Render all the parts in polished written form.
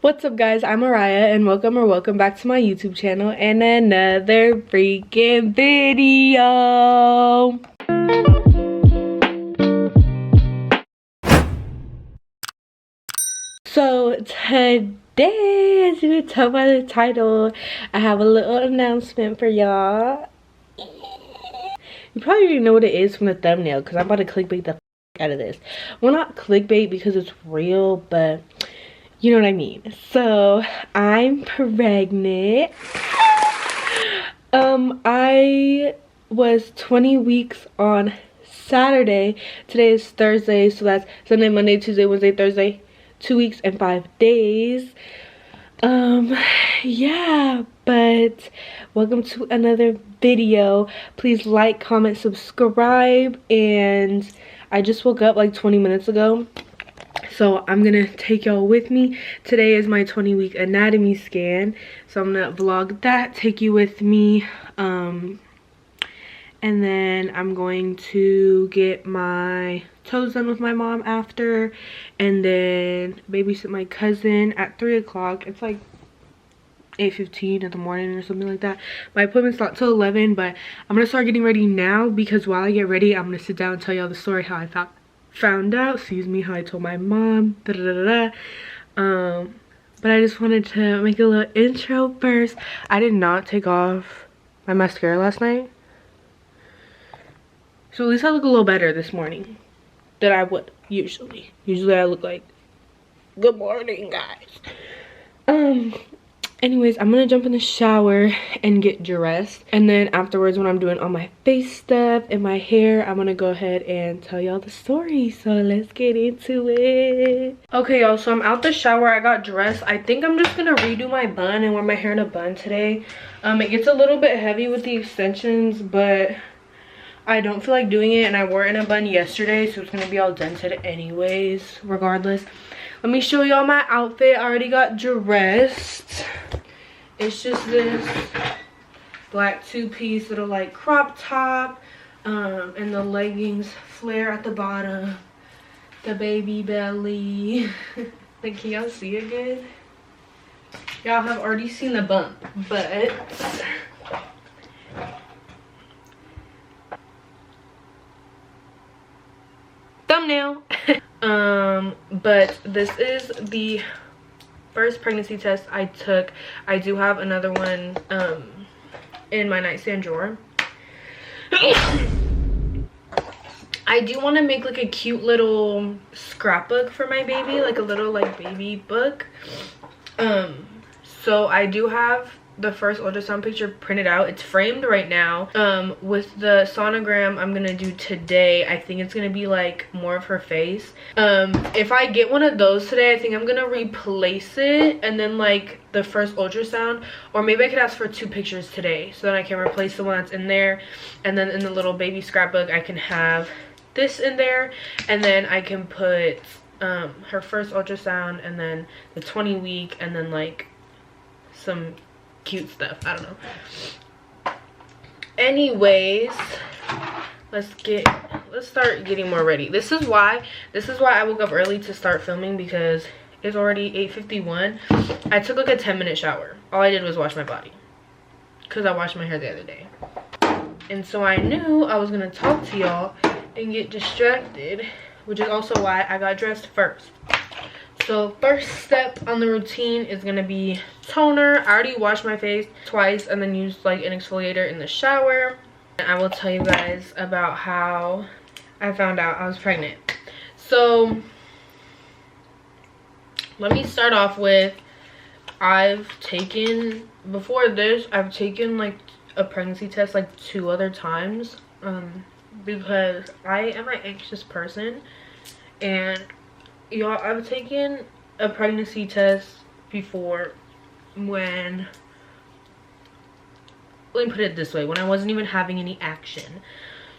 What's up, guys? I'm Mariah and welcome back to my YouTube channel and another freaking video. So today, as you can tell by the title, I have a little announcement for y'all. You probably already know what it is from the thumbnail because I'm about to clickbait the out of this. Well, not clickbait because it's real, but you know what I mean. So I'm pregnant. I was 20 weeks on Saturday. Today is Thursday, so that's Sunday, Monday, Tuesday, Wednesday, Thursday. 2 weeks and 5 days. Yeah, but welcome to another video. Please like, comment, subscribe. And I just woke up like 20 minutes ago, so I'm gonna take y'all with me. Today is my 20-week anatomy scan, so I'm gonna vlog that, take you with me. And then I'm going to get my toes done with my mom after, and then babysit my cousin at 3 o'clock. It's like 8:15 in the morning or something like that. My appointment's not till 11, but I'm gonna start getting ready now because while I get ready, I'm gonna sit down and tell y'all the story how I found out, excuse me, how I told my mom, but I just wanted to make a little intro first. I did not take off my mascara last night, so at least I look a little better this morning than I would usually. Usually I look like, good morning, guys. Anyways, I'm gonna jump in the shower and get dressed, and then afterwards, when I'm doing all my face stuff and my hair, I'm gonna go ahead and tell y'all the story. So let's get into it. Okay, y'all, so I'm out the shower. I got dressed. I think I'm just gonna redo my bun and wear my hair in a bun today. It gets a little bit heavy with the extensions, but I don't feel like doing it, and I wore it in a bun yesterday, so it's gonna be all dented anyways, regardless. Let me show y'all my outfit. I already got dressed. It's just this black two-piece little like crop top, and the leggings flare at the bottom, the baby belly. Like, can y'all see it good? Y'all have already seen the bump, but thumbnail. But this is the first pregnancy test I took. I do have another one in my nightstand drawer. I do want to make like a cute little scrapbook for my baby, like a little like baby book. So I do have the first ultrasound picture printed out. It's framed right now. With the sonogram I'm gonna do today, I think it's gonna be like more of her face. If I get one of those today, I think I'm gonna replace it and then like the first ultrasound, or maybe I could ask for 2 pictures today so then I can replace the one that's in there, and then in the little baby scrapbook I can have this in there, and then I can put her first ultrasound and then the 20-week and then like some cute stuff. I don't know. Anyways, let's start getting more ready. This is why I woke up early to start filming, because it's already 8:51. I took like a 10-minute shower. All I did was wash my body because I washed my hair the other day, and so I knew I was gonna talk to y'all and get distracted, which is also why I got dressed first. So first step on the routine is gonna be toner. I already washed my face twice and then used like an exfoliator in the shower. And I will tell you guys about how I found out I was pregnant. So let me start off with, before this, I've taken like a pregnancy test like 2 other times, because I am an anxious person, and y'all, I've taken a pregnancy test before when, let me put it this way, when I wasn't even having any action.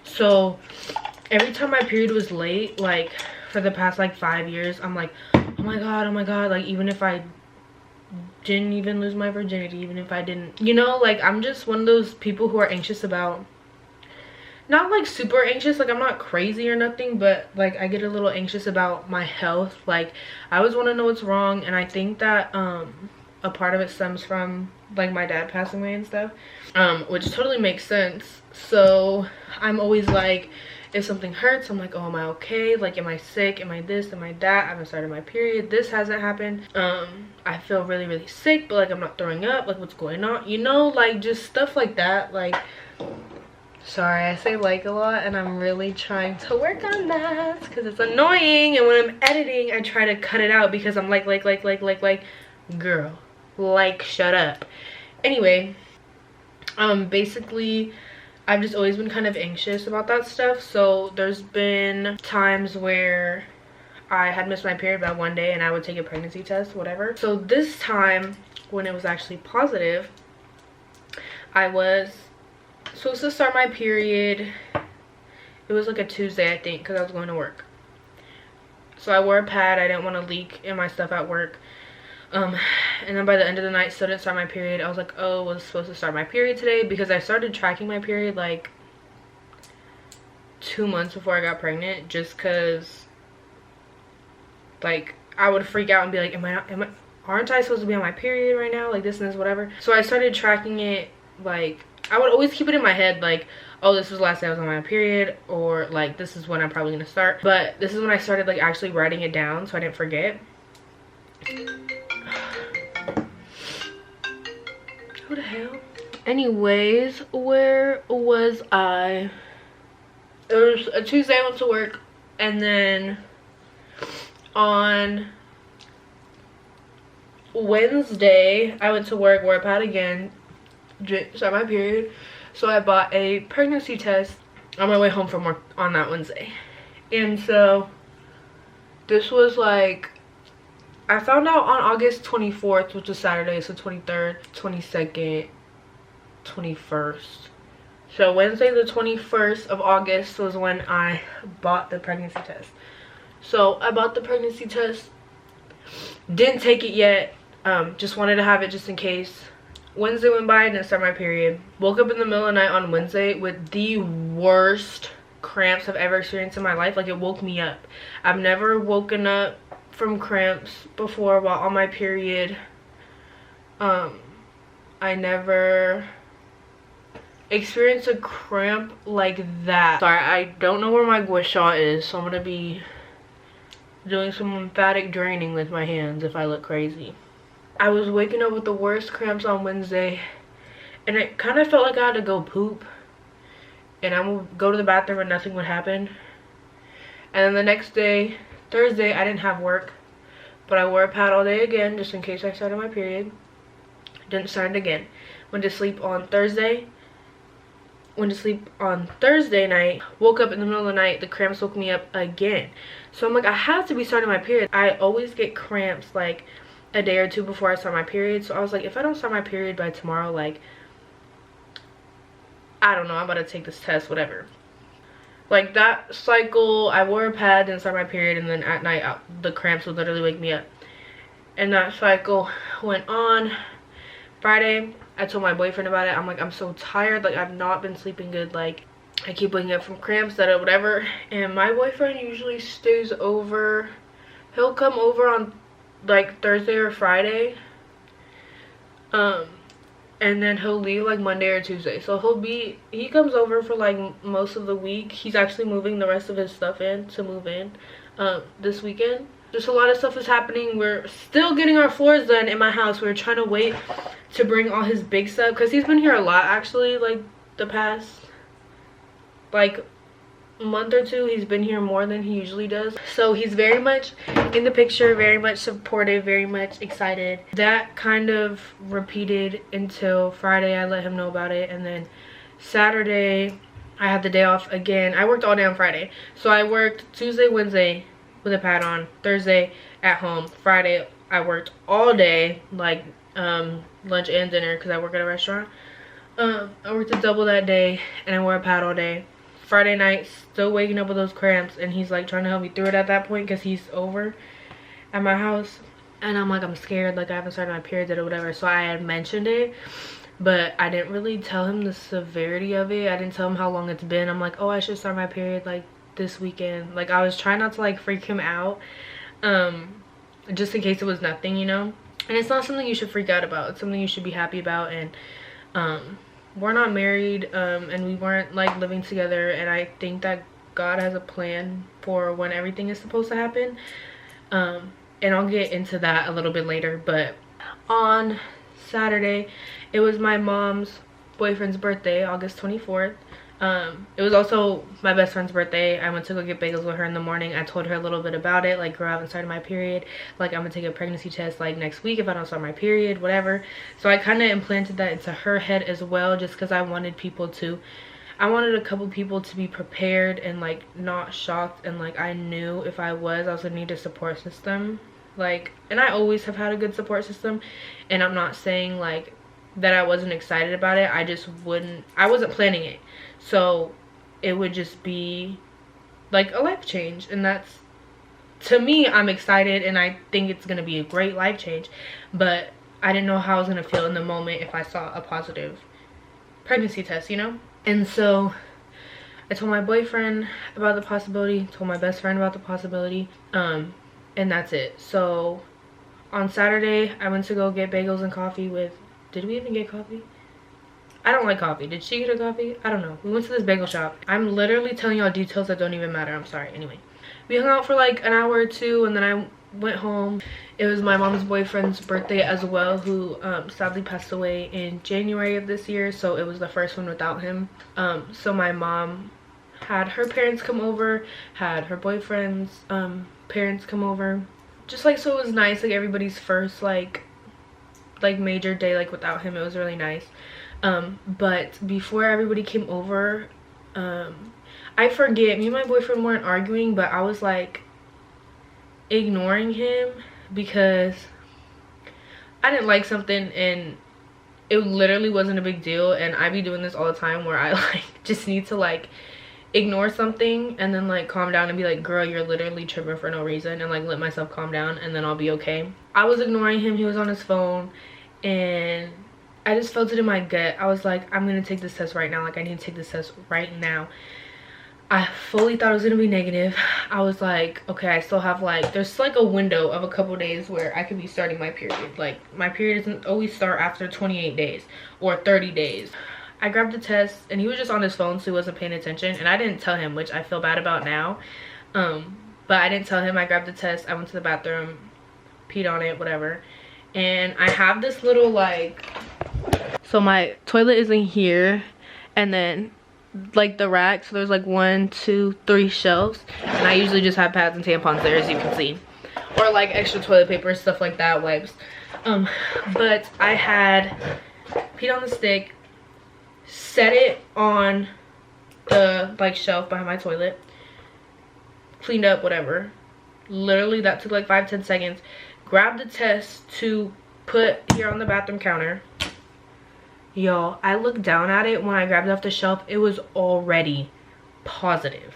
So every time my period was late, like for the past like 5 years, I'm like, oh my god, like even if I didn't even lose my virginity, even if I didn't, you know, like I'm just one of those people who are anxious about not like super anxious, like I'm not crazy or nothing, but like I get a little anxious about my health. Like I always want to know what's wrong, and I think that a part of it stems from like my dad passing away and stuff, which totally makes sense. So I'm always like, if something hurts, I'm like, oh, am I okay? Like, am I sick? Am I this? Am I that? I haven't started my period. This hasn't happened. I feel really, really sick, but like I'm not throwing up. Like, what's going on? You know, like just stuff like that. Like, sorry, I say like a lot, and I'm really trying to work on that because it's annoying. And when I'm editing, I try to cut it out because I'm like, girl, like, shut up. Anyway, basically, I've just always been kind of anxious about that stuff. So there's been times where I had missed my period by one day and I would take a pregnancy test, whatever. So this time, when it was actually positive, I was supposed to start my period. It was like a Tuesday, I think, because I was going to work. So I wore a pad. I didn't want to leak in my stuff at work. And then by the end of the night, still didn't start my period. I was like, oh, I was supposed to start my period today, because I started tracking my period like 2 months before I got pregnant, just because like I would freak out and be like, aren't I supposed to be on my period right now, like this and this, whatever. So I started tracking it. Like I would always keep it in my head like, oh, this was the last day I was on my period, or like this is when I'm probably gonna start. But this is when I started like actually writing it down so I didn't forget. Who the hell? Anyways, where was I? It was a Tuesday, I went to work, and then on Wednesday I went to work, wore a pad again, start my period. So I bought a pregnancy test on my way home from work on that Wednesday. And so this was like, I found out on August 24th, which was Saturday, so 23rd, 22nd, 21st. So Wednesday the 21st of August was when I bought the pregnancy test. So I bought the pregnancy test, didn't take it yet, just wanted to have it just in case. Wednesday went by, didn't start my period. Woke up in the middle of the night on Wednesday with the worst cramps I've ever experienced in my life. Like, it woke me up. I've never woken up from cramps before while on my period. I never experienced a cramp like that. Sorry, I don't know where my gua sha is, so I'm gonna be doing some lymphatic draining with my hands if I look crazy. I was waking up with the worst cramps on Wednesday, and it kind of felt like I had to go poop, and I would go to the bathroom and nothing would happen. And then the next day, Thursday, I didn't have work, but I wore a pad all day again just in case I started my period. Didn't start it again. Went to sleep on Thursday. Went to sleep on Thursday night. Woke up in the middle of the night. The cramps woke me up again. So I'm like, I have to be starting my period. I always get cramps like a day or two before I start my period. So I was like, if I don't start my period by tomorrow, like, I don't know, I'm about to take this test, whatever. Like that cycle, I wore a pad, didn't start my period, and then at night the cramps would literally wake me up. And that cycle went on. Friday, I told my boyfriend about it. I'm like, I'm so tired, like I've not been sleeping good, like I keep waking up from cramps, that or whatever. And my boyfriend usually stays over. He'll come over on like Thursday or Friday, and then he'll leave like Monday or Tuesday. So he comes over for like most of the week. He's actually moving the rest of his stuff in to move in this weekend. Just a lot of stuff is happening. We're still getting our floors done in my house. We're trying to wait to bring all his big stuff, because he's been here a lot actually, like the past like month or two. He's been here more than he usually does, so he's very much in the picture, very much supportive, very much excited. That kind of repeated until Friday. I let him know about it, and then Saturday I had the day off again. I worked all day on Friday, so I worked Tuesday, Wednesday with a pad on, Thursday at home. Friday I worked all day, like lunch and dinner, because I work at a restaurant. I worked a double that day, and I wore a pad all day. Friday night, still waking up with those cramps, and he's like trying to help me through it at that point because he's over at my house. And I'm like, I'm scared, like I haven't started my period or whatever. So I had mentioned it but I didn't really tell him the severity of it. I didn't tell him how long it's been. I'm like, oh, I should start my period like this weekend. Like, I was trying not to like freak him out, just in case it was nothing, you know. And it's not something you should freak out about. It's something you should be happy about. And we're not married, and we weren't like living together, and I think that God has a plan for when everything is supposed to happen. And I'll get into that a little bit later. But on Saturday, it was my mom's boyfriend's birthday, August 24th. It was also my best friend's birthday. I went to go get bagels with her in the morning. I told her a little bit about it, like, girl, I haven't started my period, like, I'm gonna take a pregnancy test like next week if I don't start my period, whatever. So I kind of implanted that into her head as well, just because I wanted a couple people to be prepared and like not shocked, and like I knew if I was gonna need a support system. Like, and I always have had a good support system, and I'm not saying like that I wasn't excited about it. I wasn't planning it, so it would just be like a life change. And that's, to me, I'm excited and I think it's gonna be a great life change, but I didn't know how I was gonna feel in the moment if I saw a positive pregnancy test, you know. And so I told my boyfriend about the possibility, told my best friend about the possibility, and that's it. So on Saturday, I went to go get bagels and coffee with, did we even get coffee? I don't like coffee. Did she get a coffee? I don't know. We went to this bagel shop. I'm literally telling y'all details that don't even matter. I'm sorry. Anyway, we hung out for like an hour or two, and then I went home. It was my mom's boyfriend's birthday as well, who sadly passed away in January of this year, so it was the first one without him. So my mom had her parents come over, had her boyfriend's parents come over, just like, so it was nice, like everybody's first like major day like without him. It was really nice. But before everybody came over, I forget, me and my boyfriend weren't arguing, but I was like ignoring him because I didn't like something, and it literally wasn't a big deal. And I be doing this all the time where I like just need to like ignore something and then like calm down and be like, girl, you're literally tripping for no reason, and like let myself calm down, and then I'll be okay. I was ignoring him. He was on his phone, and I just felt it in my gut. I was like, I'm gonna take this test right now. Like, I need to take this test right now. I fully thought it was gonna be negative. I was like, okay, I still have like, there's like a window of a couple days where I could be starting my period. Like, my period doesn't always start after 28 days or 30 days. I grabbed the test, and he was just on his phone, so he wasn't paying attention, and I didn't tell him, which I feel bad about now. But I didn't tell him. I grabbed the test, I went to the bathroom, peed on it, whatever. And I have this little like, so my toilet is in here, and then like the rack, so there's like 1, 2, 3 shelves, and I usually just have pads and tampons there, as you can see, or like extra toilet paper, stuff like that, wipes. But I had peed on the stick, set it on the like shelf behind my toilet, cleaned up, whatever. Literally that took like 5-10 seconds. Grabbed the test to put here on the bathroom counter. Y'all, I looked down at it when I grabbed it off the shelf. It was already positive,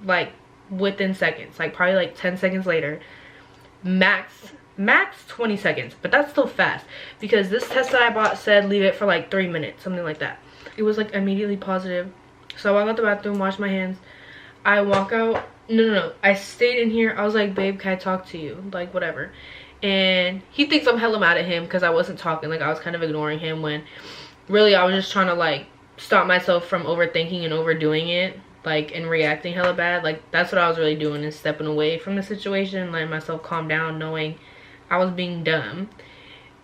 like within seconds, like probably like 10 seconds later, max 20 seconds, but that's still fast because this test that I bought said leave it for like 3 minutes, something like that. It was like immediately positive. So I walk out the bathroom, wash my hands, I walk out. No, I stayed in here. I was like, babe, can I talk to you, like whatever. And he thinks I'm hella mad at him because I wasn't talking. Like, I was kind of ignoring him, when really I was just trying to like stop myself from overthinking and overdoing it, like, and reacting hella bad. Like, that's what I was really doing, is stepping away from the situation, letting myself calm down, knowing I was being dumb.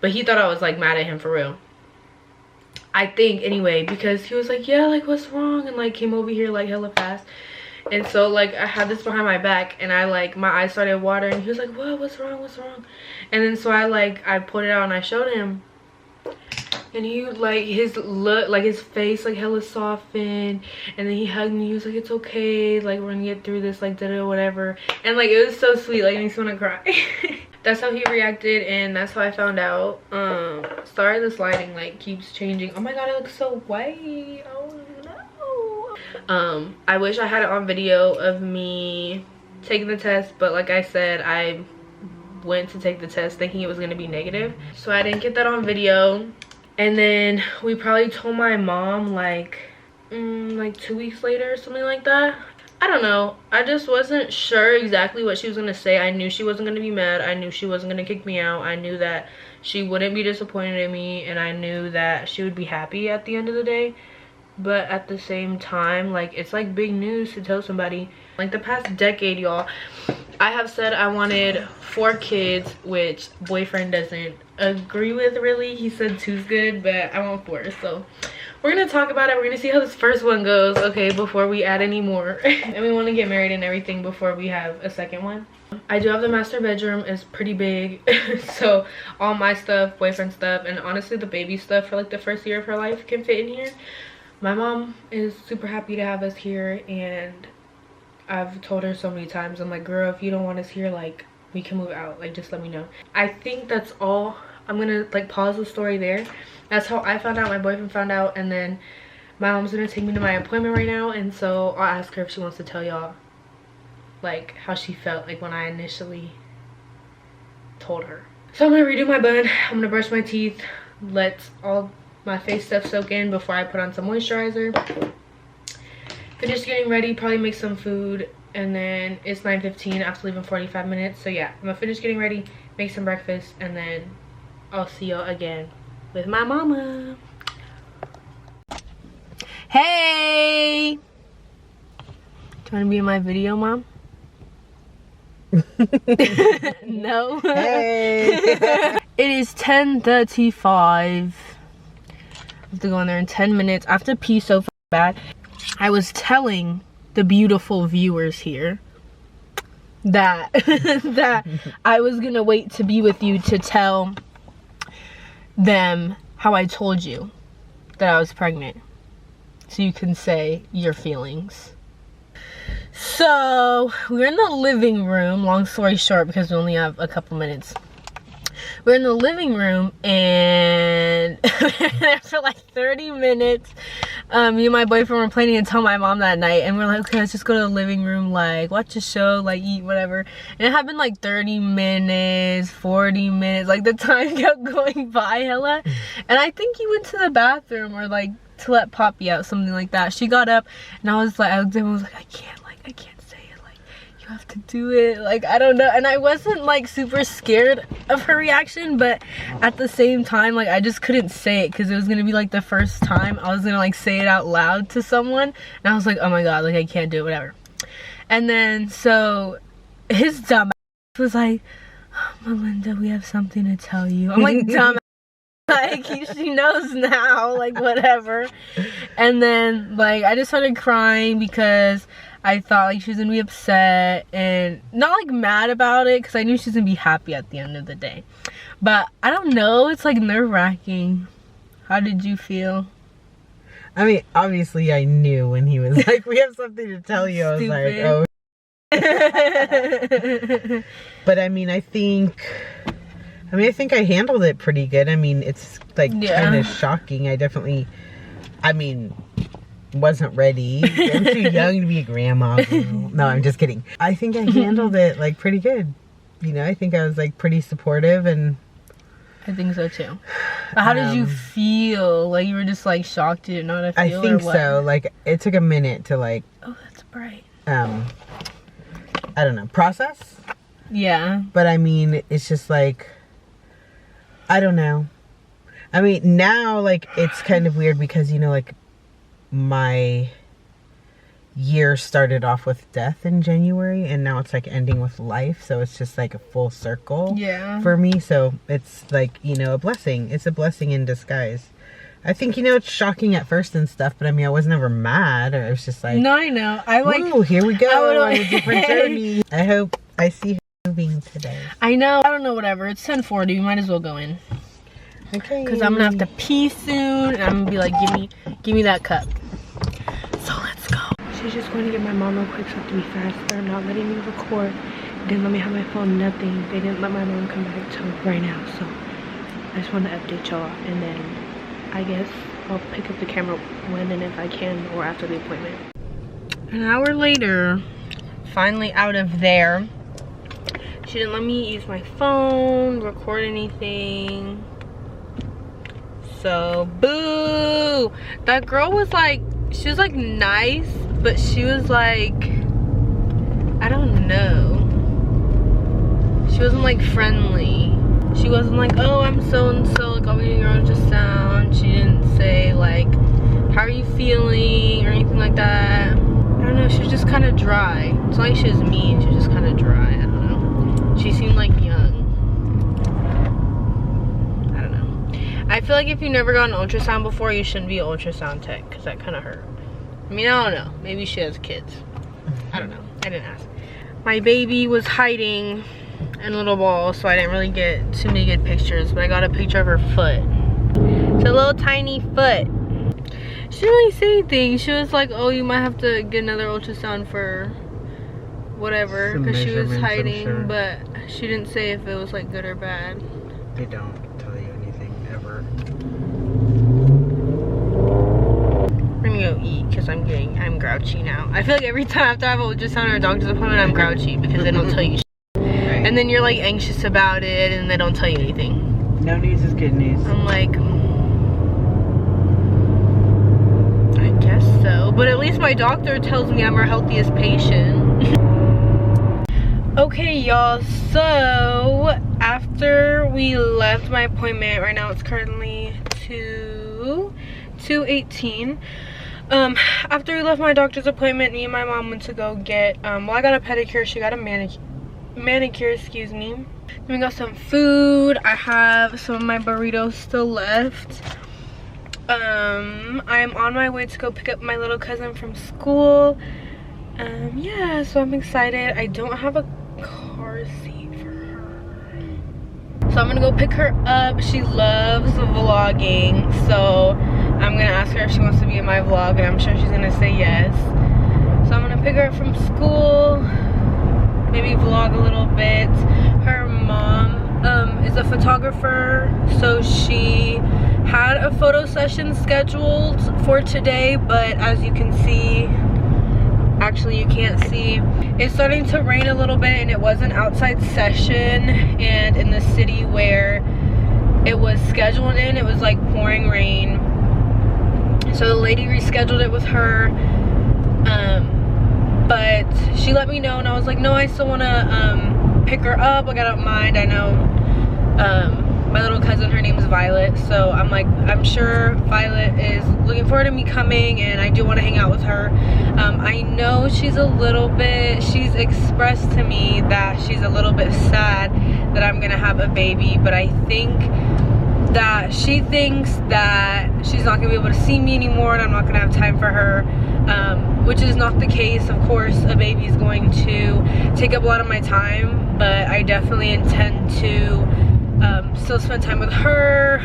But he thought I was like mad at him for real, I think, anyway, because he was like, yeah, like, what's wrong, and like came over here like hella fast. And so like I had this behind my back, and I like, my eyes started watering. He was like, what, what's wrong? And then so I pulled it out and I showed him, and he like, his look, like his face like hella softened, and then he hugged me. He was like, it's okay, like we're gonna get through this, like da da whatever. And like, it was so sweet, like it makes me want to cry. That's how he reacted, and that's how I found out. Sorry, this lighting like keeps changing. Oh my god, it looks so white. Oh no. I wish I had it on video of me taking the test, but like I said, I went to take the test thinking it was going to be negative, so I didn't get that on video. And then we probably told my mom like 2 weeks later or something like that. I don't know. I just wasn't sure exactly what she was gonna say. I knew she wasn't gonna be mad. I knew she wasn't gonna kick me out. I knew that she wouldn't be disappointed in me, and I knew that she would be happy at the end of the day. But at the same time, like, it's like big news to tell somebody. Like the past decade, y'all, I have said I wanted 4 kids, which boyfriend doesn't agree with really. He said 2's good, but I want 4. So we're gonna talk about it. We're gonna see how this first one goes, okay, before we add any more. And we want to get married and everything before we have a second one. I do have the master bedroom. It's pretty big. So all my stuff, boyfriend stuff, and honestly the baby stuff for like the first year of her life can fit in here. My mom is super happy to have us here, and I've told her so many times, I'm like, girl, if you don't want us here, like, we can move out, like, just let me know. I think that's all. I'm gonna like pause the story there. That's how I found out, my boyfriend found out, and then my mom's gonna take me to my appointment right now, and so I'll ask her if she wants to tell y'all like how she felt like when I initially told her. So I'm gonna redo my bun, I'm gonna brush my teeth, let all my face stuff soak in before I put on some moisturizer. Finish getting ready, probably make some food, and then it's 9:15. I have to leave in 45 minutes. So yeah, I'm gonna finish getting ready, make some breakfast, and then I'll see y'all again with my mama. Hey! Do you wanna be in my video, Mom? No. Hey! It is 10:35. I have to go in there in 10 minutes. I have to pee so bad. I was telling the beautiful viewers here that that I was gonna wait to be with you to tell them how I told you that I was pregnant, so you can say your feelings. So we're in the living room, long story short because we only have a couple minutes. We're in the living room and for like 30 minutes, me and my boyfriend were planning to tell my mom that night, and we're like, okay, let's just go to the living room, like watch a show, like eat, whatever. And it happened like 30 minutes, 40 minutes, like the time kept going by hella. And I think he went to the bathroom or like to let Poppy out, something like that. She got up and I looked at him and was like, I can't say it, like you have to do it, like I don't know. And I wasn't like super scared of her reaction, but at the same time, like I just couldn't say it because it was gonna be like the first time I was gonna like say it out loud to someone, and I was like, oh my god, like I can't do it, whatever. And then so his dumb ass was like, oh, Melinda, we have something to tell you. I'm like, dumb like she knows now, like whatever. And then like I just started crying because I thought like she was gonna be upset, and not like mad about it because I knew she was gonna be happy at the end of the day. But I don't know, it's like nerve-wracking. How did you feel? I mean, obviously I knew when he was like, we have something to tell you. I was like, oh. But I mean, I think I handled it pretty good. I mean, it's like kind of shocking. I mean, wasn't ready. I'm too young to be a grandma. No, I'm just kidding. I think I handled it like pretty good. You know, I think I was like pretty supportive, and I think so too. But how did you feel? Like you were just like shocked, you didn't know how to feel? I think so. Like it took a minute to like, oh, that's bright. I don't know, process. Yeah. But I mean, it's just like, I don't know. I mean, now like it's kind of weird because, you know, like my year started off with death in January, and now it's like ending with life, so it's just like a full circle for me. So it's like, you know, a blessing. It's a blessing in disguise. I think, you know, it's shocking at first and stuff, but I mean, I was never mad, or it was just like, no, I know, I like, oh, here we go on a different journey. I hope I see her moving today. I know. I don't know, whatever. It's 10:40. We might as well go in. Okay. Because I'm gonna have to pee soon, and I'm gonna be like, give me that cup. So let's go. She's just going to get my mom real quick, so I have to be fast. They're not letting me record. Didn't let me have my phone, nothing. They didn't let my mom come back till right now, so I just want to update y'all, and then I guess I'll pick up the camera when and if I can, or after the appointment. An hour later, finally out of there. She didn't let me use my phone, record anything. So boo. That girl was like, she was like nice, but she was like, I don't know, she wasn't like friendly. She wasn't like, oh, I'm so and so, like, I'll be doing your ultrasound. She didn't say like, how are you feeling or anything like that. I don't know, she was just kind of dry. It's not like she was mean, she was just kind of dry. I don't know, she seemed like young. I don't know, I feel like if you never got an ultrasound before, you shouldn't be an ultrasound tech, because that kind of hurt. I mean, I don't know, maybe she has kids, I don't know, I didn't ask. My baby was hiding in a little ball, so I didn't really get too many good pictures, but I got a picture of her foot. It's a little tiny foot. She didn't really say anything. She was like, oh, you might have to get another ultrasound for whatever, because she was hiding, sure. But she didn't say if it was like good or bad. They don't tell you anything ever. We're gonna go eat because I'm grouchy now. I feel like every time after I have an ultrasound or a doctor's appointment, I'm grouchy because they don't tell you shit. Right. And then you're like anxious about it and they don't tell you anything. No news is good news. I'm like, I guess so. But at least my doctor tells me I'm her healthiest patient. Okay, y'all, so after we left my appointment, right now it's currently 2:18. After we left my doctor's appointment, me and my mom went to go get, well, I got a pedicure, she got a manicure, excuse me. Then we got some food. I have some of my burritos still left. I'm on my way to go pick up my little cousin from school. Yeah, so I'm excited. I don't have a car seat for her, so I'm gonna go pick her up. She loves vlogging, so I'm gonna ask her if she wants to be in my vlog, and I'm sure she's gonna say yes. So I'm gonna pick her up from school, maybe vlog a little bit. Her mom is a photographer, so she had a photo session scheduled for today, but as you can see, actually you can't see, it's starting to rain a little bit, and it was an outside session, and in the city where it was scheduled in, it was like pouring rain. So the lady rescheduled it with her, but she let me know, and I was like, no, I still want to pick her up. Like, I don't mind. I know my little cousin, her name is Violet, so I'm like, I'm sure Violet is looking forward to me coming, and I do want to hang out with her. I know she's she's expressed to me that she's a little bit sad that I'm gonna have a baby, but I think that she thinks that she's not gonna be able to see me anymore, and I'm not gonna have time for her, which is not the case. Of course, a baby is going to take up a lot of my time, but I definitely intend to still spend time with her,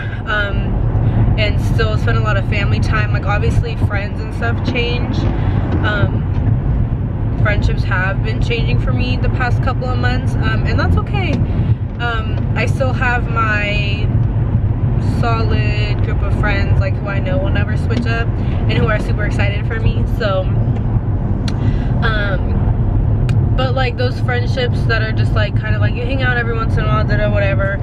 and still spend a lot of family time. Like, obviously friends and stuff change. Friendships have been changing for me the past couple of months, and that's okay. I still have my solid group of friends, like, who I know will never switch up and who are super excited for me. So but like those friendships that are just like kind of like you hang out every once in a while, or whatever,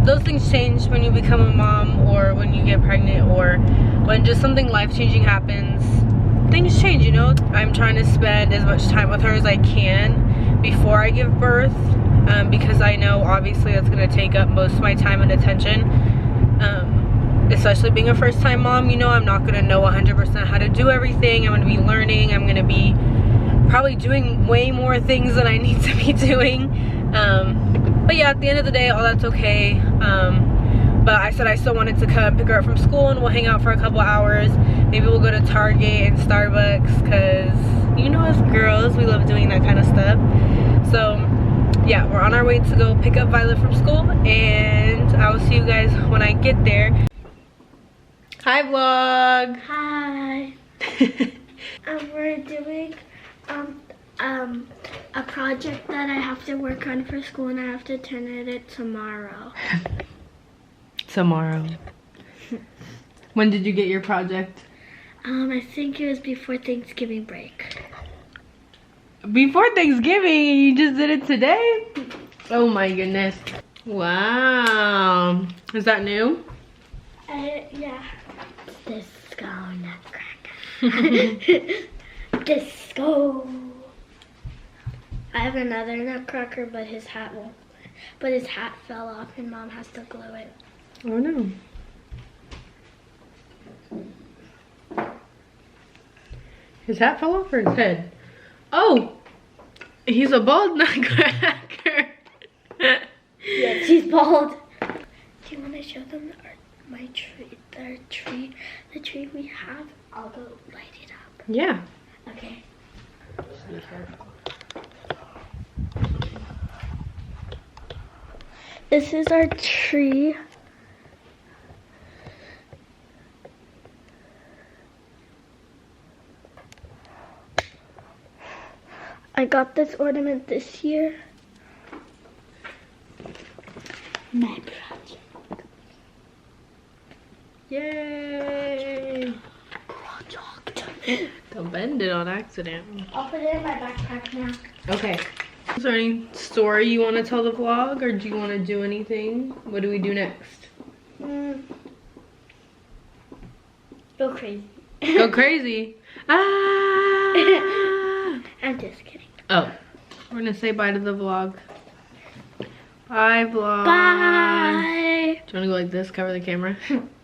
those things change when you become a mom, or when you get pregnant, or when just something life-changing happens. Things change, you know. I'm trying to spend as much time with her as I can before I give birth, because I know obviously that's going to take up most of my time and attention, especially being a first-time mom. You know, I'm not going to know 100% how to do everything. I'm going to be learning. I'm going to be probably doing way more things than I need to be doing, but yeah, at the end of the day, all that's okay. But I said I still wanted to come pick her up from school, and we'll hang out for a couple hours. Maybe we'll go to Target and Starbucks, because you know, us girls, we love doing that kind of stuff. So yeah, we're on our way to go pick up Violet from school, and I will see you guys when I get there. Hi, vlog. Hi. We're doing a project that I have to work on for school, and I have to turn it in tomorrow. Tomorrow. When did you get your project? I think it was before Thanksgiving break. Before Thanksgiving? You just did it today? Oh my goodness. Wow. Is that new? Yeah. Disco nutcracker. Disco. I have another nutcracker, but his hat won't. But his hat fell off, and Mom has to glue it. Oh no. His hat fell off or his head? Oh, he's a bald nutcracker. Yes, he's bald. Do you want to show them my tree? The tree we have. I'll go light it up. Yeah. Okay. This is our tree. I got this ornament this year. My project. Yay! Project. Don't bend it on accident. I'll put it in my backpack now. Okay. Is there any story you want to tell the vlog, or do you want to do anything? What do we do next? Go crazy. Go crazy. Ah! I'm just kidding. Oh, we're gonna say bye to the vlog. Bye vlog. Bye. Do you wanna go like this? Cover the camera.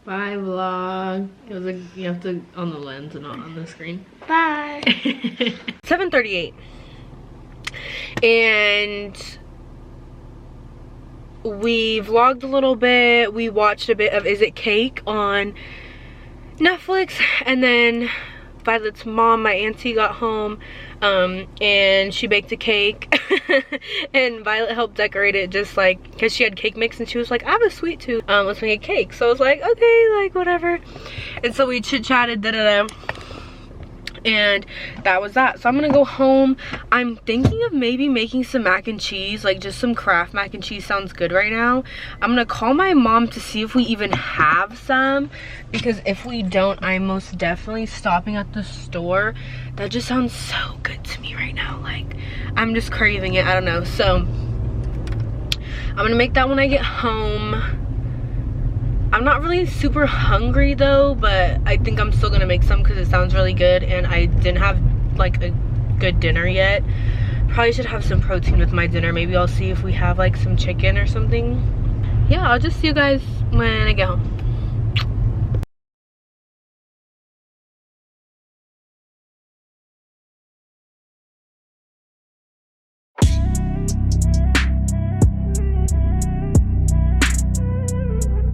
Bye vlog. It was you have to on the lens and not on the screen. Bye. 7:38, and we vlogged a little bit. We watched a bit of Is It Cake on Netflix, and then Violet's mom, my auntie, got home and she baked a cake and Violet helped decorate it, just like because she had cake mix and she was like, I have a sweet tooth, let's make a cake. So I was like, okay, like whatever. And so we chit-chatted, and that was that. So I'm gonna go home. I'm thinking of maybe making some mac and cheese, like just some Kraft mac and cheese sounds good right now. I'm gonna call my mom to see if we even have some, because if we don't, I'm most definitely stopping at the store. That just sounds so good to me right now. Like, I'm just craving it. I don't know. So I'm gonna make that when I get home. I'm not really super hungry though, but I think I'm still gonna make some because it sounds really good, and I didn't have like a good dinner yet. Probably should have some protein with my dinner. Maybe I'll see if we have like some chicken or something. Yeah, I'll just see you guys when I get home.